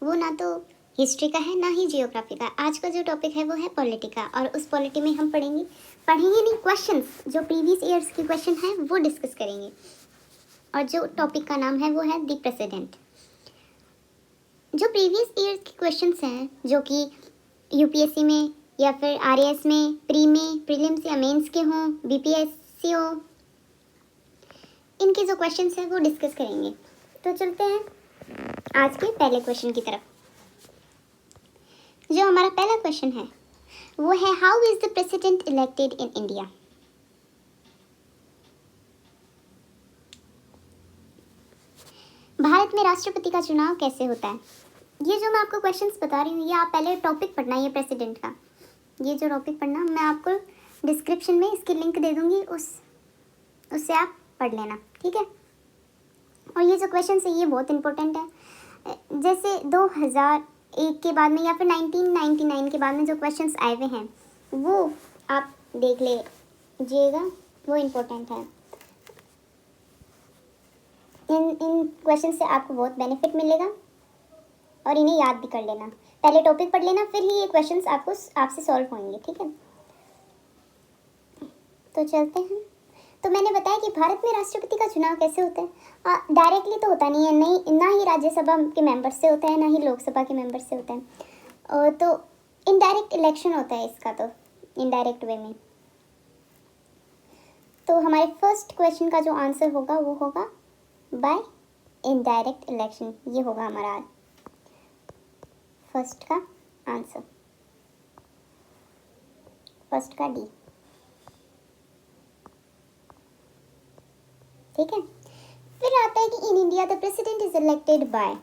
वो ना तो हिस्ट्री का है ना ही जियोग्राफी का। आज का जो टॉपिक है वो है पॉलिटी का, और उस पॉलिटी में हम पढ़ेंगे नहीं, क्वेश्चंस जो प्रीवियस ईयर्स के क्वेश्चन हैं वो डिस्कस करेंगे। और जो टॉपिक का नाम है वो है द प्रेसिडेंट। जो प्रीवियस ईयर्स के क्वेश्चंस हैं जो कि यूपीएससी में या फिर आरएएस में, प्री में, प्रीलिम्स या मेंस के हों, बीपीएससी हो, इनके जो क्वेश्चंस हैं वो डिस्कस करेंगे। तो चलते हैं आज के पहले क्वेश्चन की तरफ। जो हमारा पहला क्वेश्चन है वो है, how is the president elected in India. Bharat में राष्ट्रपति का चुनाव कैसे होता है। ये जो मैं आपको क्वेश्चंस बता रही हूँ, ये आप पहले टॉपिक पढ़ना, ये प्रेसिडेंट का ये जो टॉपिक पढ़ना, मैं आपको डिस्क्रिप्शन में इसकी लिंक दे दूँगी, उससे आप पढ़ लेना, ठीक है। और ये जो क्वेश्चन है ये बहुत इंपॉर्टेंट है। जैसे 2001 के बाद में या फिर 1999 के बाद में जो क्वेश्चंस आए हुए हैं वो आप देख लीजिएगा, वो इम्पोर्टेंट है। इन क्वेश्चन से आपको बहुत बेनिफिट मिलेगा और इन्हें याद भी कर लेना। पहले टॉपिक पढ़ लेना, फिर ही ये क्वेश्चंस आपसे सॉल्व होंगे, ठीक है। तो चलते हैं। तो मैंने बताया कि भारत में राष्ट्रपति का चुनाव कैसे होता है। डायरेक्टली तो होता नहीं है, नहीं, ना ही राज्यसभा के मेंबर से होता है, ना ही लोकसभा के मेंबर से होता है। तो इनडायरेक्ट इलेक्शन होता है इसका, तो इनडायरेक्ट वे में। तो हमारे फर्स्ट क्वेश्चन का जो आंसर होगा वो होगा बाय इनडायरेक्ट इलेक्शन। ये होगा हमारा फर्स्ट का आंसर, फर्स्ट का डी, ठीक है। फिर आता है कि in India the president is elected by.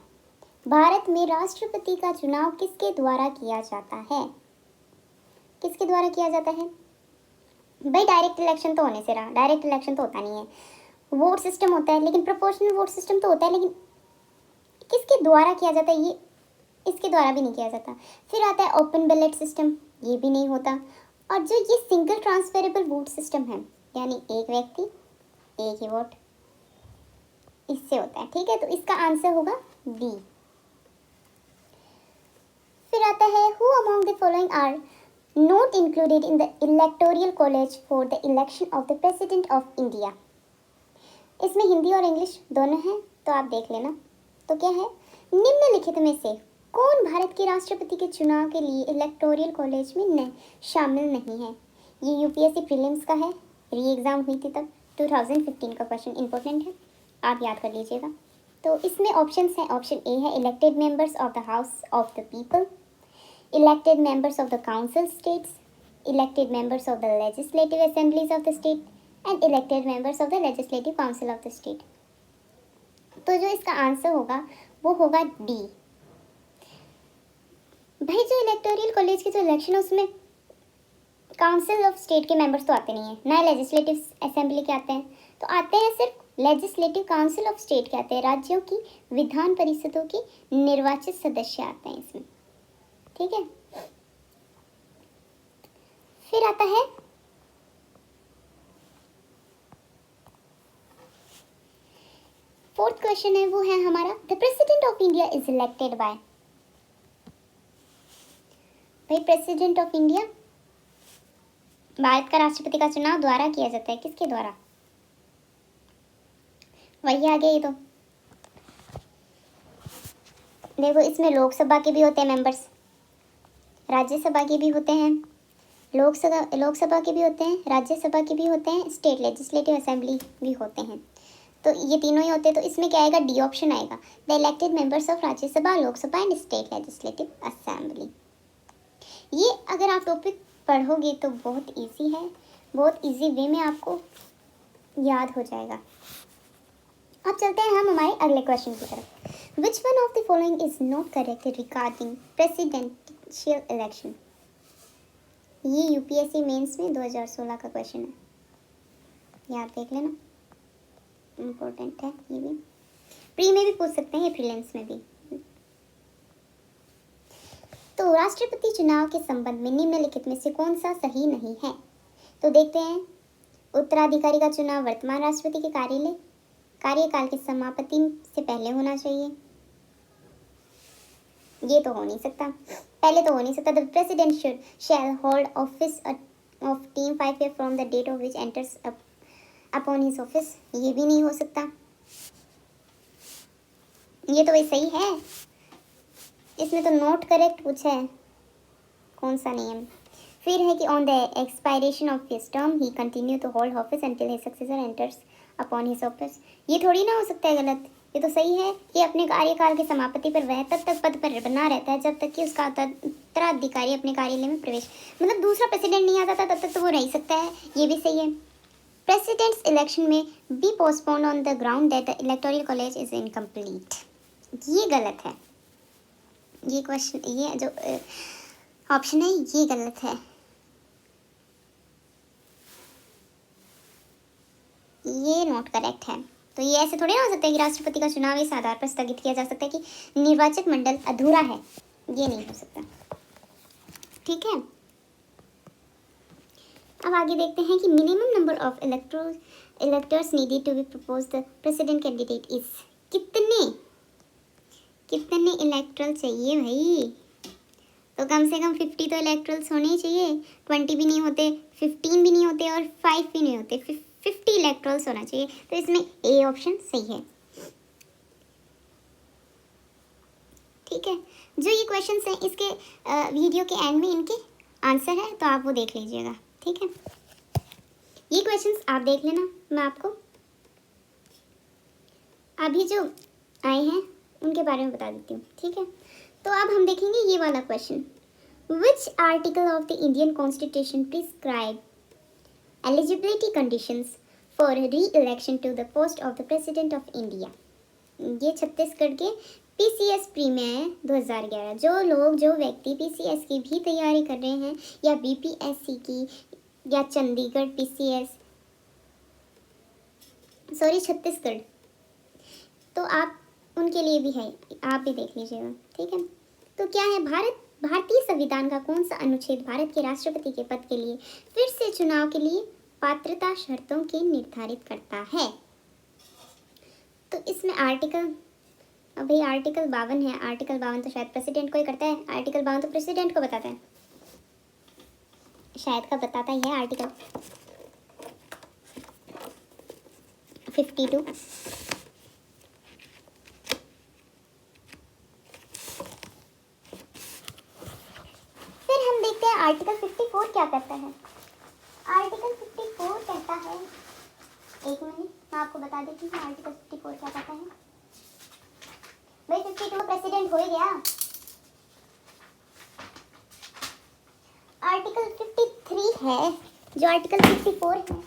Bharat में राष्ट्रपति का चुनाव किसके द्वारा किया जाता है। किसके द्वारा किया जाता है भाई। डायरेक्ट इलेक्शन तो होने से रहा, डायरेक्ट इलेक्शन तो होता नहीं है, वोट सिस्टम होता है, लेकिन प्रोपोर्शनल वोट सिस्टम तो होता है, लेकिन किसके द्वारा किया जाता है, ये इसके द्वारा भी नहीं किया जाता। फिर आता है ओपन बैलेट सिस्टम, ये भी नहीं होता। और जो ये सिंगल ट्रांसफरेबल वोट सिस्टम है, यानी एक व्यक्ति एक ही वोट, इससे होता है, ठीक है। तो इसका आंसर होगा बी। फिर आता है, who among the following are not included in the electoral college for the election of the president of India. इसमें हिंदी और इंग्लिश दोनों हैं, तो आप देख लेना। तो क्या है, निम्नलिखित में से कौन भारत के राष्ट्रपति के चुनाव के लिए इलेक्टोरियल कॉलेज में शामिल नहीं है। ये यूपीएससी प्रीलिम्स का है, री एग्ज़ाम हुई थी तब, 2015 का क्वेश्चन इंपॉर्टेंट है, आप याद कर लीजिएगा। तो इसमें ऑप्शंस हैं, ऑप्शन ए है elected members of the house of the people, elected members of the council states, elected members of the legislative assemblies of the state and elected members of the legislative council of the state. तो जो इसका answer होगा वो होगा D. भाई जो electoral college के जो इलेक्शन है उसमें काउंसिल ऑफ स्टेट के मेंबर्स तो आते नहीं हैं, ना लेजिस्लेटिव असेंबली के आते हैं, तो आते हैं सिर्फ लेजिस्लेटिव काउंसिल ऑफ स्टेट के आते हैं, राज्यों की विधान परिषदों की निर्वाचित सदस्य आते हैं इसमें, ठीक है। फिर आता है फोर्थ क्वेश्चन है, वो है हमारा, the president of India is elected by. भाई प्रेसिडेंट ऑफ इंडिया, भारत का राष्ट्रपति का चुनाव द्वारा किया जाता है, किसके द्वारा, वही आ गया ये तो। देखो इसमें लोकसभा के भी होते हैं मेंबर्स, राज्यसभा के भी होते हैं, लोकसभा के भी होते हैं, राज्यसभा के भी होते हैं, स्टेट लेजिस्लेटिव असेंबली भी होते हैं, तो ये तीनों ही होते हैं। तो इसमें क्या आएगा, डी ऑप्शन आएगा, the elected members of Rajya Sabha, Lok Sabha and state legislative assembly. ये अगर आप टॉपिक पढ़ोगे तो बहुत इजी है, बहुत इजी वे में आपको याद हो जाएगा। अब चलते हैं हम हमारे अगले क्वेश्चन की तरफ। Which one of the following is not correct regarding presidential election. ये यूपीएससी मेंस में 2016 का क्वेश्चन है, याद देख लेना, इम्पोर्टेंट है। ये भी प्री में भी पूछ सकते हैं, प्रीलिम्स में भी। तो राष्ट्रपति चुनाव के संबंध में निम्नलिखित में से कौन सा सही नहीं है। तो देखते हैं, उत्तराधिकारी का चुनाव वर्तमान राष्ट्रपति के कार्यकाल के समाप्ति से पहले होना चाहिए। ये तो हो नहीं सकता, पहले तो हो नहीं सकता। The president should shall hold office of term 5 year from the date of which enters upon his office, ये भी नहीं हो सकता। ये तो वही सही है, इसमें तो नॉट करेक्ट पूछा है, कौन सा नियम। फिर है कि on the expiration of his term he continue to hold office until his successor enters upon his office, ये थोड़ी ना हो सकता है गलत। ये तो सही है कि अपने कार्यकाल के समाप्ति पर वह तब तक पद पर बना रहता है जब तक कि उसका उत्तराधिकारी अपने कार्यालय में प्रवेश, मतलब दूसरा प्रेसिडेंट नहीं आता था तब तक तो वो रह सकता है, ये भी सही है। प्रेसिडेंट्स इलेक्शन में be postpone on the ground that the electoral college is incomplete, ये गलत है। ये क्वेश्चन, ये जो ऑप्शन है ये गलत है, ये नॉट करेक्ट है। तो ये ऐसे थोड़ी ना हो सकता है कि राष्ट्रपति का चुनाव इस आधार पर स्थगित किया जा सकता है कि निर्वाचक मंडल अधूरा है, ये नहीं हो सकता। ठीक है, अब आगे देखते हैं कि minimum number of electors needed to be propose the president candidate is, कितने इलेक्टरल चाहिए भाई, तो कम से कम 50 तो इलेक्टरल्स होने ही चाहिए, 20 भी नहीं होते, 15 भी नहीं होते और 5 भी नहीं होते, 50 इलेक्टरल्स होना चाहिए। तो इसमें ए ऑप्शन सही है। ठीक है, जो ये क्वेश्चंस हैं इसके वीडियो के एंड में इनके आंसर है, तो आप वो देख लीजिएगा। ठीक है, ये क्वेश्चंस आप देख लेना, मैं आपको अभी जो आए हैं उनके बारे में बता देती हूँ। ठीक है, तो अब हम देखेंगे ये वाला question, which article of the Indian constitution prescribe eligibility conditions for re election to the post of the president of India. ये छत्तीसगढ़ के पीसीएस प्री में है 2011। जो व्यक्ति पीसीएस की भी तैयारी कर रहे हैं या बीपीएससी की या चंडीगढ़ पीसीएस, सॉरी छत्तीसगढ़, तो आप उनके लिए भी है, आप भी देख लीजिएगा। ठीक है, तो क्या है, भारतीय संविधान का कौन सा अनुच्छेद भारत के राष्ट्रपति के पद के लिए फिर से चुनाव के लिए पात्रता शर्तों के निर्धारित करता है। तो इसमें आर्टिकल, भाई आर्टिकल 52 है, आर्टिकल 52 तो शायद प्रेसिडेंट को ही करता है, आर्टिकल 52 तो प्रेसिडेंट को बताता है, शायद का बताता ही है आर्टिकल 52। फिर हम देखते हैं आर्टिकल 54 क्या कहता है। आर्टिकल 54 कहता है, एक मिनट मैं आपको बता देती हूँ आर्टिकल 54 क्या कहता है। भाई 52 प्रेसिडेंट हो ही गया। आर्टिकल 53 है, जो आर्टिकल 54 है,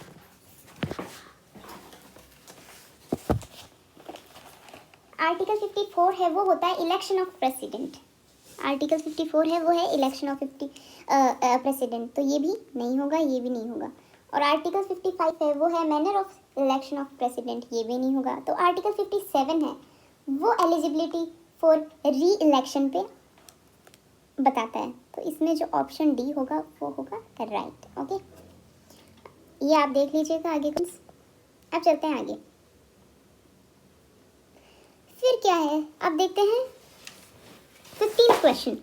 आर्टिकल 54 है वो होता है इलेक्शन ऑफ प्रेसिडेंट। आर्टिकल 54 है वो है इलेक्शन ऑफ प्रेसिडेंट, तो ये भी नहीं होगा, ये भी नहीं होगा। और आर्टिकल 55 है वो है manner of election of president, ये भी नहीं होगा। तो आर्टिकल 57 है वो एलिजिबिलिटी फॉर री इलेक्शन पे बताता है। तो इसमें जो ऑप्शन डी होगा वो होगा राइट। ओके, ये आप देख लीजिएगा आगे। अब चलते हैं आगे, फिर क्या है, अब देखते हैं 15th question,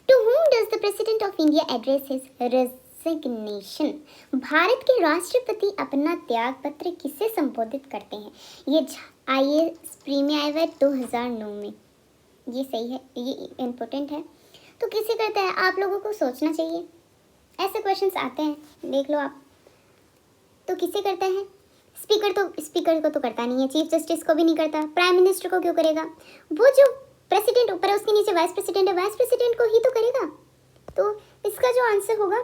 to whom does the president of India address his resignation? भारत के राष्ट्रपति अपना त्याग पत्र किसे संबोधित करते हैं। ये IAS प्री में आया हुआ है 2009 में, ये सही है, ये इम्पोर्टेंट है। तो किसे करता है, आप लोगों को सोचना चाहिए, ऐसे क्वेश्चंस आते हैं, देख लो आप। तो किसे करता है, स्पीकर को तो करता नहीं है, चीफ जस्टिस को भी नहीं करता, प्राइम मिनिस्टर को क्यों करेगा, वो जो प्रेसिडेंट ऊपर है उसके नीचे वाइस प्रेसिडेंट है, वाइस प्रेसिडेंट को ही तो करेगा। तो इसका जो आंसर होगा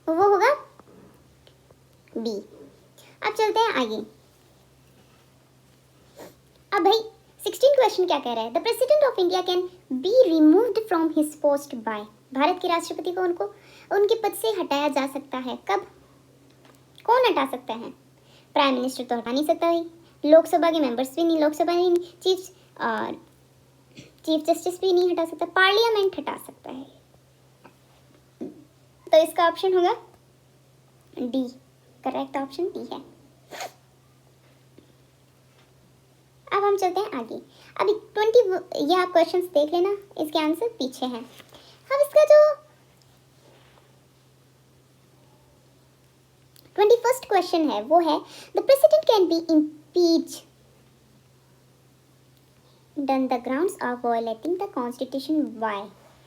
वो होगा बी। अब चलते हैं आगे। अब भाई 16 क्वेश्चन क्या कह रहा है, the president of India can be removed from his post by, भारत के राष्ट्रपति को उनके पद से हटाया जा सकता है, कब, कौन हटा सकता है, प्राइम मिनिस्टर तो हटा नहीं सकता भाई, लोकसभा के मेंबर्स भी नहीं, लोकसभा नहीं, चीफ जस्टिस भी नहीं हटा सकता, पार्लियामेंट हटा सकता है। तो इसका ऑप्शन होगा डी, करेक्ट ऑप्शन डी है। अब हम चलते हैं आगे। अभी 20 ये आप क्वेश्चंस देख लेना, इसके आंसर पीछे हैं। अब इसका जो 21st क्वेश्चन है वो है the president can be impeach done the grounds of violating the constitution why.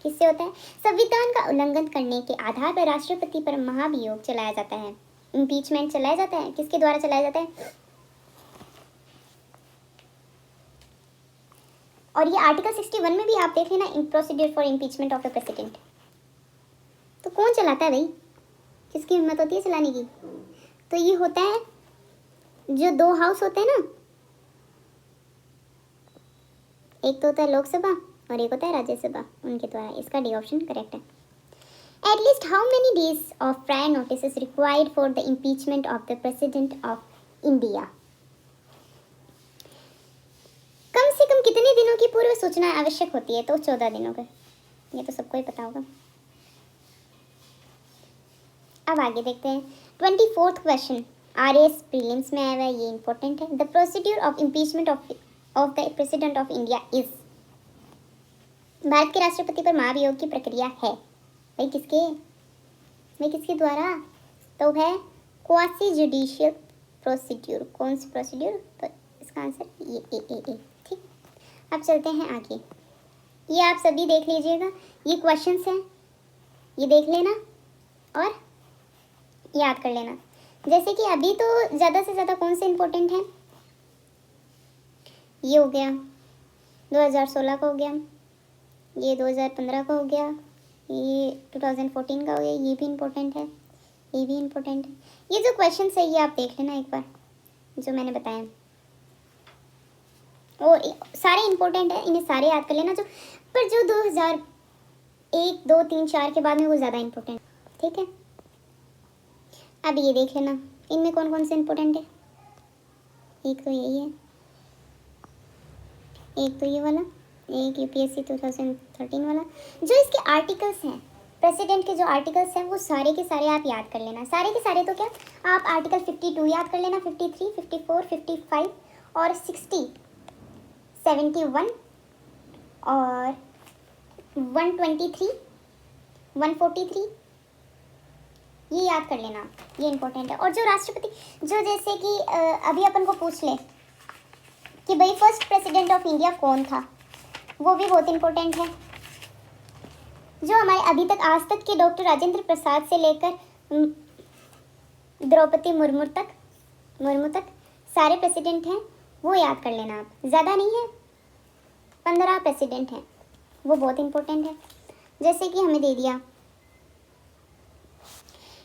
किससे होता है? संविधान का उल्लंघन करने के आधार पर राष्ट्रपति पर महाभियोग चलाया जाता है, इम्पीचमेंट चलाया जाता है। किसके द्वारा चलाया जाता है? और ये आर्टिकल 61 में भी आप देख लेना, in procedure for impeachment of the president. तो कौन चलाता है भाई? किसकी हिम्मत होती है चलाने की? तो ये होता है जो दो हाउस होते हैं ना, एक तो होता है लोकसभा और एक होता है राज्यसभा, उनके द्वारा। इसका डी ऑप्शन करेक्ट है। At least how many days of prior notice is required for the impeachment of the president of India. कम से कम कितने दिनों की पूर्व सूचना आवश्यक होती है? तो 14 दिनों का। ये तो सबको ही पता होगा। अब आगे देखते हैं 24th क्वेश्चन, RAS प्रीलिम्स में आया हुआ है, ये इंपॉर्टेंट है। The procedure of impeachment of the president of India is. Bharat के राष्ट्रपति पर महाभियोग की प्रक्रिया है भाई किसके द्वारा? तो है क्वासी जुडिशियल प्रोसीड्यूर। कौन सी प्रोसीड्यूर? तो इसका आंसर ये। ठीक, अब चलते हैं आगे। ये आप सभी देख लीजिएगा, ये क्वेश्चंस हैं, ये देख लेना और याद कर लेना। जैसे कि अभी तो ज़्यादा से ज़्यादा कौन से इंपॉर्टेंट हैं? ये हो गया 2016 का, हो गया ये 2015 का, हो गया ये 2014 का, हो गया ये भी इम्पोर्टेंट है, ये भी इम्पोर्टेंट है। ये जो क्वेश्चन है ये आप देख लेना एक बार, जो मैंने बताया, और सारे इम्पोर्टेंट है, इन्हें सारे याद कर लेना। जो 2001, 2, 3, 4 के बाद में वो ज़्यादा इम्पोर्टेंट। ठीक है, अब ये देख लेना इनमें कौन कौन से इम्पोर्टेंट है। एक तो यही है, एक तो ये वाला, एक UPSC 2013 वाला। जो इसके आर्टिकल्स हैं, प्रेसिडेंट के जो आर्टिकल्स हैं, वो सारे के सारे आप याद कर लेना। सारे के सारे तो क्या, आप आर्टिकल 52 याद कर लेना, 53, 54, 55 और 60, 71 और 123, 143, ये याद कर लेना, ये इंपॉर्टेंट है। और जो राष्ट्रपति, जो जैसे कि अभी अपन को पूछ ले कि भाई फर्स्ट प्रेसिडेंट ऑफ इंडिया कौन था, वो भी बहुत इंपॉर्टेंट है। जो हमारे अभी तक आज तक के डॉक्टर राजेंद्र प्रसाद से लेकर द्रौपदी मुर्मू तक सारे प्रेसिडेंट हैं, वो याद कर लेना आप। ज़्यादा नहीं है, 15 प्रेसिडेंट हैं, वो बहुत इंपॉर्टेंट है। जैसे कि हमें दे दिया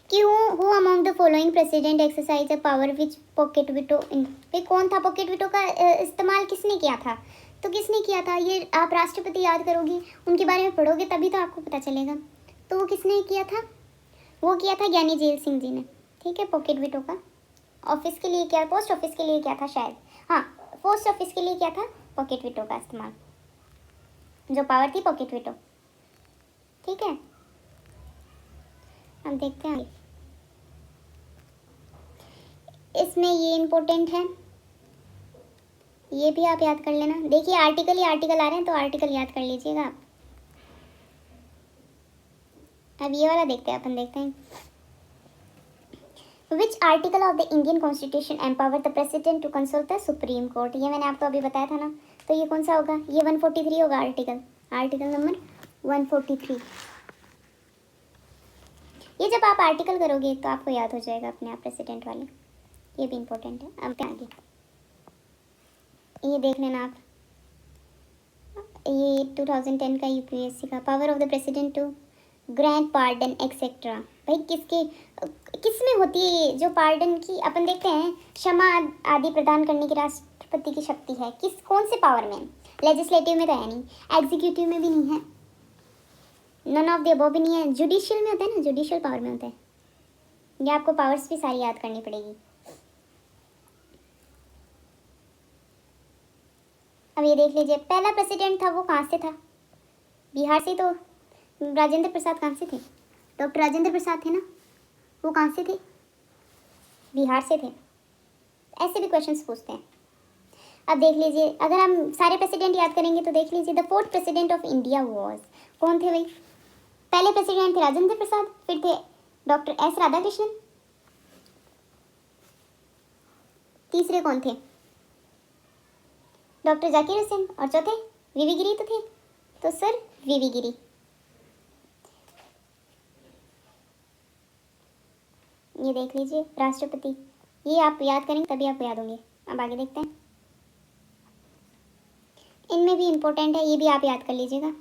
कि who among the following president exercise a power which pocket veto in. भाई कौन था? पॉकेट विटो का इस्तेमाल किसने किया था? तो किसने किया था? ये आप राष्ट्रपति याद करोगी, उनके बारे में पढ़ोगे तभी तो आपको पता चलेगा। तो वो किसने किया था? वो किया था ज्ञानी जेल सिंह जी ने। ठीक है, पॉकेट विटो का ऑफिस के लिए क्या, पोस्ट ऑफिस के लिए क्या था शायद, हाँ पोस्ट ऑफिस के लिए क्या था, पॉकेट विटो का इस्तेमाल, जो पावर थी पॉकेट विटो। ठीक है, हम देखते हैं इसमें ये इम्पोर्टेंट है, ये भी आप याद कर लेना। देखिए आर्टिकल ही आर्टिकल आ रहे हैं, तो आर्टिकल याद कर लीजिएगा आप। अब ये वाला देखते हैं, अपन देखते हैं which article of the Indian constitution empower the president to consult the supreme court. ये मैंने आपको अभी बताया था ना, तो ये कौन सा होगा? ये 143 होगा, आर्टिकल नंबर 143। ये जब आप आर्टिकल करोगे तो आपको याद हो जाएगा अपने आप प्रेसिडेंट वाले, ये भी इम्पोर्टेंट है। अब आगे ये देख लेना आप, ये 2010 का UPSC का, power of the president to grant pardon etcetera. भाई किस में होती है ये जो पार्डन की, अपन देखते हैं क्षमा आदि प्रदान करने की राष्ट्रपति की शक्ति है, कौन से पावर में? लेजिस्लेटिव में तो है नहीं, एग्जीक्यूटिव में भी नहीं है, नन ऑफ द अबव भी नहीं है, जुडिशियल में होता है ना, जुडिशियल पावर में होता है। ये आपको पावर्स भी सारी याद करनी पड़ेगी। अब ये देख लीजिए, पहला प्रेसिडेंट था वो कहाँ से था? बिहार से। तो राजेंद्र प्रसाद कहाँ से थे? डॉक्टर राजेंद्र प्रसाद थे ना, वो कहाँ से थे? बिहार से थे। ऐसे भी क्वेश्चंस पूछते हैं। अब देख लीजिए, अगर हम सारे प्रेसिडेंट याद करेंगे तो देख लीजिए, the 4th president of India was, कौन थे भाई? पहले प्रेसिडेंट थे राजेंद्र प्रसाद, फिर थे डॉक्टर एस राधाकृष्णन, तीसरे कौन थे? डॉक्टर जाकिर हुसैन, और चौथे वीवी गिरी तो थे, तो सर वीवी गिरी। ये देख लीजिए राष्ट्रपति, ये आप याद करेंगे तभी आपको याद होंगे। अब आगे देखते हैं, इनमें भी इम्पोर्टेंट है, ये भी आप याद कर लीजिएगा,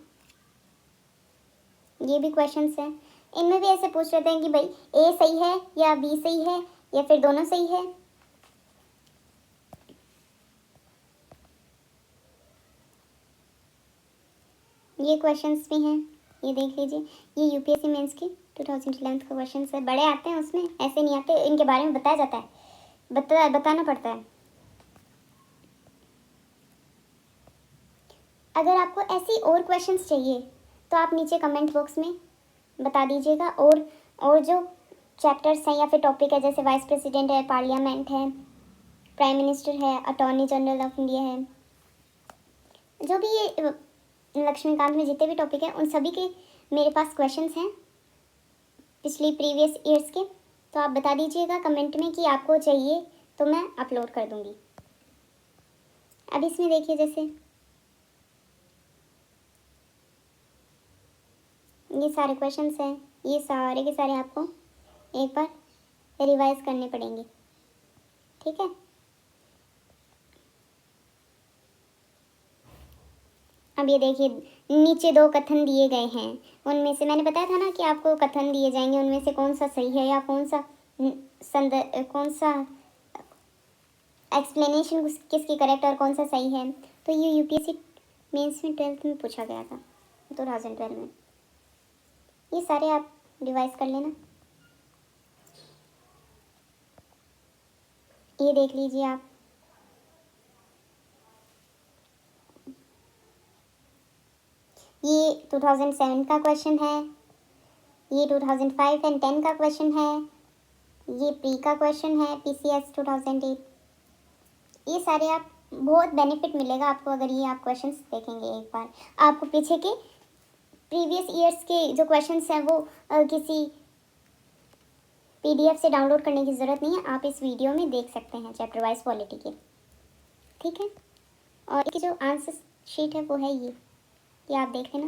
ये भी क्वेश्चंस हैं। इनमें भी ऐसे पूछ लेते हैं कि भाई ए सही है या बी सही है या फिर दोनों सही है। ये क्वेश्चंस भी हैं, ये देख लीजिए, ये यूपीएससी मेंस की 2011 का क्वेश्चन है, बड़े आते हैं उसमें, ऐसे नहीं आते, इनके बारे में बताया जाता है, बताना पड़ता है। अगर आपको ऐसी और क्वेश्चंस चाहिए तो आप नीचे कमेंट बॉक्स में बता दीजिएगा, और जो चैप्टर्स हैं या फिर टॉपिक है, जैसे वाइस प्रेसिडेंट है, पार्लियामेंट है, प्राइम मिनिस्टर है, अटॉर्नी जनरल ऑफ इंडिया है, जो भी ये लक्ष्मीकांत में जितने भी टॉपिक हैं उन सभी के मेरे पास क्वेश्चंस हैं पिछली प्रीवियस ईयर्स के, तो आप बता दीजिएगा कमेंट में कि आपको चाहिए तो मैं अपलोड कर दूंगी। अब इसमें देखिए, जैसे ये सारे क्वेश्चंस हैं, ये सारे के सारे आपको एक बार रिवाइज करने पड़ेंगे, ठीक है। अब ये देखिए, नीचे 2 कथन दिए गए हैं, उनमें से मैंने बताया था ना कि आपको कथन दिए जाएंगे, उनमें से कौन सा सही है या कौन सा एक्सप्लेनेशन किसकी करेक्ट और कौन सा सही है। तो ये यूपीएससी मेंस में 12th में पूछा गया था 2012 में, ये सारे आप रिवाइज कर लेना। ये देख लीजिए आप, ये 2007 का क्वेश्चन है, ये 2005 एंड 10 का क्वेश्चन है, ये प्री का क्वेश्चन है, पीसीएस 2008। ये सारे आप बहुत बेनिफिट मिलेगा आपको अगर ये आप क्वेश्चंस देखेंगे एक बार। आपको पीछे के प्रीवियस ईयर्स के जो क्वेश्चंस हैं वो किसी पीडीएफ से डाउनलोड करने की ज़रूरत नहीं है, आप इस वीडियो में देख सकते हैं चैप्टर वाइज पॉलिटी के, ठीक है। और इसकी जो आंसर शीट है वो है ये आप देख लेना।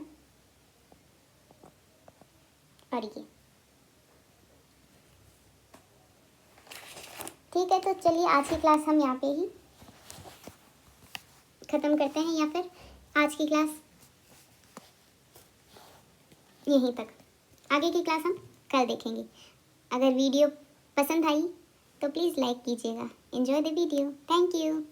और ये ठीक है, तो चलिए आज की क्लास हम यहाँ पे ही ख़त्म करते हैं, या फिर आज की क्लास यहीं तक, आगे की क्लास हम कल देखेंगे। अगर वीडियो पसंद आई तो प्लीज़ लाइक कीजिएगा। Enjoy the video, thank you.